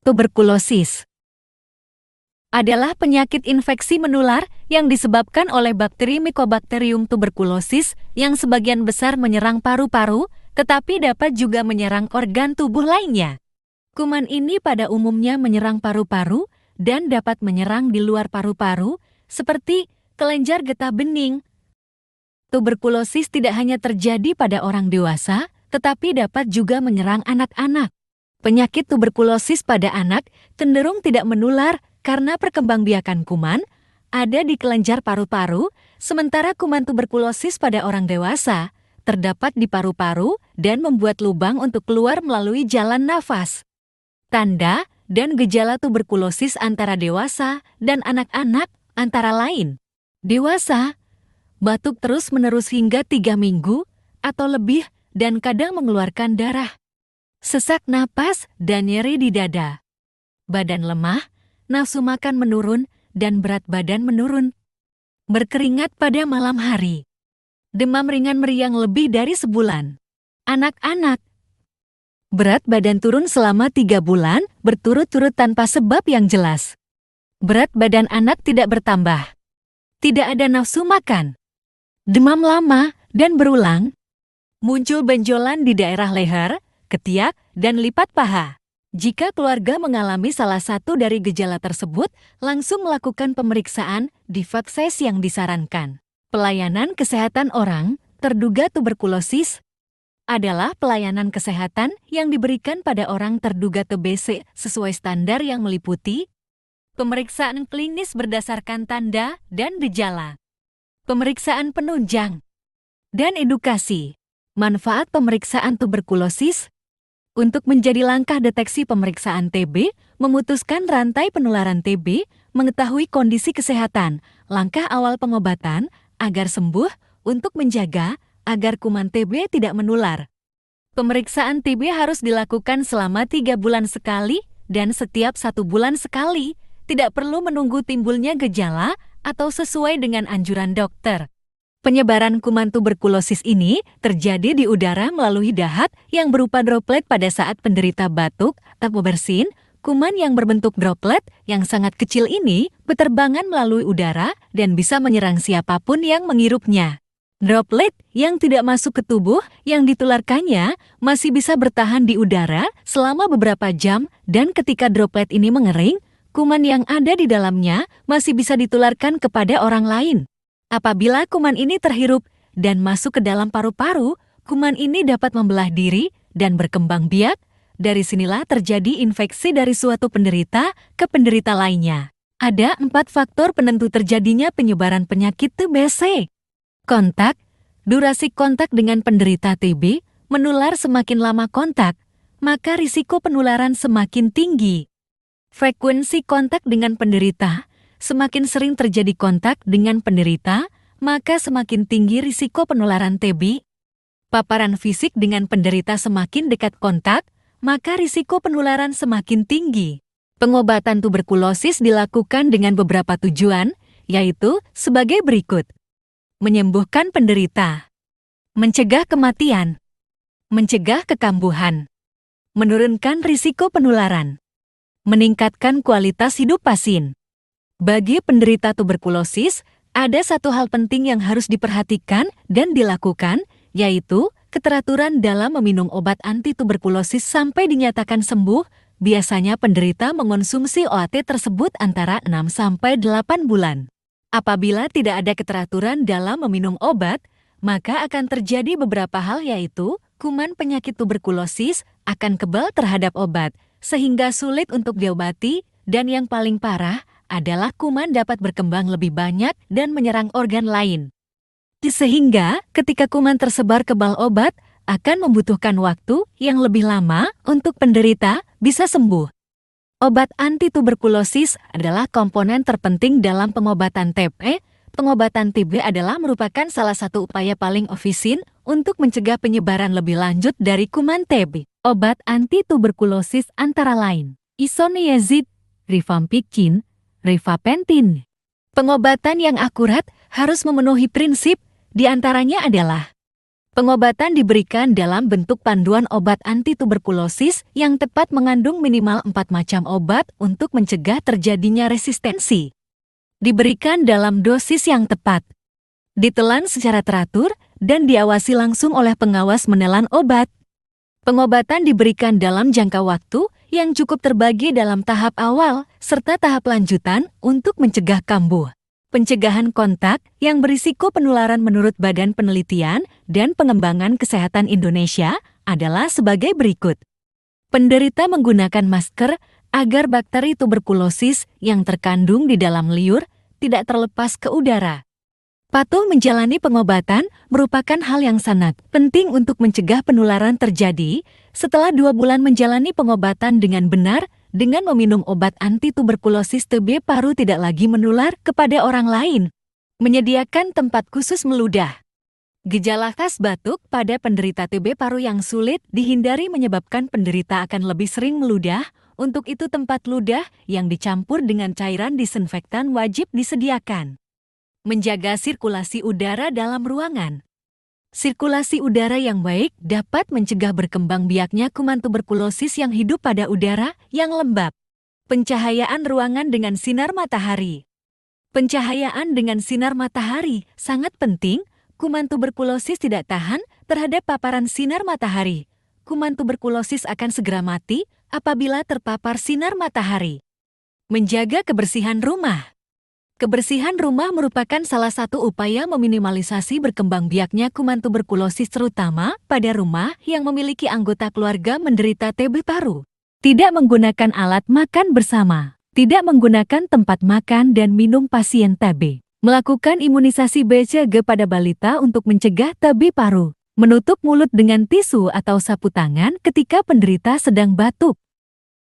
Tuberkulosis adalah penyakit infeksi menular yang disebabkan oleh bakteri Mycobacterium tuberculosis yang sebagian besar menyerang paru-paru, tetapi dapat juga menyerang organ tubuh lainnya. Kuman ini pada umumnya menyerang paru-paru dan dapat menyerang di luar paru-paru, seperti kelenjar getah bening. Tuberkulosis tidak hanya terjadi pada orang dewasa, tetapi dapat juga menyerang anak-anak. Penyakit tuberkulosis pada anak cenderung tidak menular karena perkembangbiakan kuman ada di kelenjar paru-paru, sementara kuman tuberkulosis pada orang dewasa terdapat di paru-paru dan membuat lubang untuk keluar melalui jalan nafas. Tanda dan gejala tuberkulosis antara dewasa dan anak-anak antara lain. Dewasa, batuk terus-menerus hingga 3 minggu atau lebih dan kadang mengeluarkan darah. Sesak napas dan nyeri di dada. Badan lemah, nafsu makan menurun, dan berat badan menurun. Berkeringat pada malam hari. Demam ringan meriang lebih dari sebulan. Anak-anak. Berat badan turun selama 3 bulan, berturut-turut tanpa sebab yang jelas. Berat badan anak tidak bertambah. Tidak ada nafsu makan. Demam lama dan berulang. Muncul benjolan di daerah leher, ketiak, dan lipat paha. Jika keluarga mengalami salah satu dari gejala tersebut, langsung melakukan pemeriksaan di vaskes yang disarankan. Pelayanan kesehatan orang terduga tuberkulosis adalah pelayanan kesehatan yang diberikan pada orang terduga TBC sesuai standar yang meliputi pemeriksaan klinis berdasarkan tanda dan gejala, pemeriksaan penunjang, dan edukasi. Manfaat pemeriksaan tuberkulosis untuk menjadi langkah deteksi pemeriksaan TB, memutuskan rantai penularan TB, mengetahui kondisi kesehatan, langkah awal pengobatan, agar sembuh, untuk menjaga agar kuman TB tidak menular. Pemeriksaan TB harus dilakukan selama 3 bulan sekali dan setiap 1 bulan sekali, tidak perlu menunggu timbulnya gejala atau sesuai dengan anjuran dokter. Penyebaran kuman tuberkulosis ini terjadi di udara melalui dahat yang berupa droplet pada saat penderita batuk atau bersin. Kuman yang berbentuk droplet yang sangat kecil ini berterbangan melalui udara dan bisa menyerang siapapun yang menghirupnya. Droplet yang tidak masuk ke tubuh yang ditularkannya masih bisa bertahan di udara selama beberapa jam dan ketika droplet ini mengering, kuman yang ada di dalamnya masih bisa ditularkan kepada orang lain. Apabila kuman ini terhirup dan masuk ke dalam paru-paru, kuman ini dapat membelah diri dan berkembang biak. Dari sinilah terjadi infeksi dari suatu penderita ke penderita lainnya. Ada 4 faktor penentu terjadinya penyebaran penyakit TBC. Kontak, durasi kontak dengan penderita TB, menular semakin lama kontak, maka risiko penularan semakin tinggi. Frekuensi kontak dengan penderita. Semakin sering terjadi kontak dengan penderita, maka semakin tinggi risiko penularan TB. Paparan fisik dengan penderita semakin dekat kontak, maka risiko penularan semakin tinggi. Pengobatan tuberkulosis dilakukan dengan beberapa tujuan, yaitu sebagai berikut. Menyembuhkan penderita. Mencegah kematian. Mencegah kekambuhan. Menurunkan risiko penularan. Meningkatkan kualitas hidup pasien. Bagi penderita tuberkulosis, ada satu hal penting yang harus diperhatikan dan dilakukan, yaitu keteraturan dalam meminum obat anti-tuberkulosis sampai dinyatakan sembuh. Biasanya penderita mengonsumsi OAT tersebut antara 6-8 bulan. Apabila tidak ada keteraturan dalam meminum obat, maka akan terjadi beberapa hal yaitu kuman penyakit tuberkulosis akan kebal terhadap obat, sehingga sulit untuk diobati, dan yang paling parah adalah kuman dapat berkembang lebih banyak dan menyerang organ lain. Sehingga ketika kuman tersebar kebal obat, akan membutuhkan waktu yang lebih lama untuk penderita bisa sembuh. Obat anti-tuberkulosis adalah komponen terpenting dalam pengobatan TB. Pengobatan TB adalah merupakan salah satu upaya paling efisien untuk mencegah penyebaran lebih lanjut dari kuman TB. Obat anti-tuberkulosis antara lain isoniazid, rifampicin, rifapentin. Pengobatan yang akurat harus memenuhi prinsip, di antaranya adalah Pengobatan diberikan dalam bentuk panduan obat anti-tuberkulosis yang tepat mengandung minimal 4 macam obat untuk mencegah terjadinya resistensi. Diberikan dalam dosis yang tepat, ditelan secara teratur, dan diawasi langsung oleh pengawas menelan obat. Pengobatan diberikan dalam jangka waktu yang cukup terbagi dalam tahap awal serta tahap lanjutan untuk mencegah kambuh. Pencegahan kontak yang berisiko penularan menurut Badan Penelitian dan Pengembangan Kesehatan Indonesia adalah sebagai berikut. Penderita menggunakan masker agar bakteri tuberkulosis yang terkandung di dalam liur tidak terlepas ke udara. Patuh menjalani pengobatan merupakan hal yang sangat penting untuk mencegah penularan terjadi setelah 2 bulan menjalani pengobatan dengan benar. Dengan meminum obat anti-tuberkulosis, TB paru tidak lagi menular kepada orang lain. Menyediakan tempat khusus meludah. Gejala khas batuk pada penderita TB paru yang sulit dihindari menyebabkan penderita akan lebih sering meludah. Untuk itu tempat ludah yang dicampur dengan cairan disinfektan wajib disediakan. Menjaga sirkulasi udara dalam ruangan. Sirkulasi udara yang baik dapat mencegah berkembang biaknya kuman tuberkulosis yang hidup pada udara yang lembab. Pencahayaan ruangan dengan sinar matahari. Pencahayaan dengan sinar matahari sangat penting. Kuman tuberkulosis tidak tahan terhadap paparan sinar matahari. Kuman tuberkulosis akan segera mati apabila terpapar sinar matahari. Menjaga kebersihan rumah. Kebersihan rumah merupakan salah satu upaya meminimalisasi berkembang biaknya kuman tuberkulosis terutama pada rumah yang memiliki anggota keluarga menderita TB paru. Tidak menggunakan alat makan bersama. Tidak menggunakan tempat makan dan minum pasien TB. Melakukan imunisasi BCG pada balita untuk mencegah TB paru. Menutup mulut dengan tisu atau sapu tangan ketika penderita sedang batuk.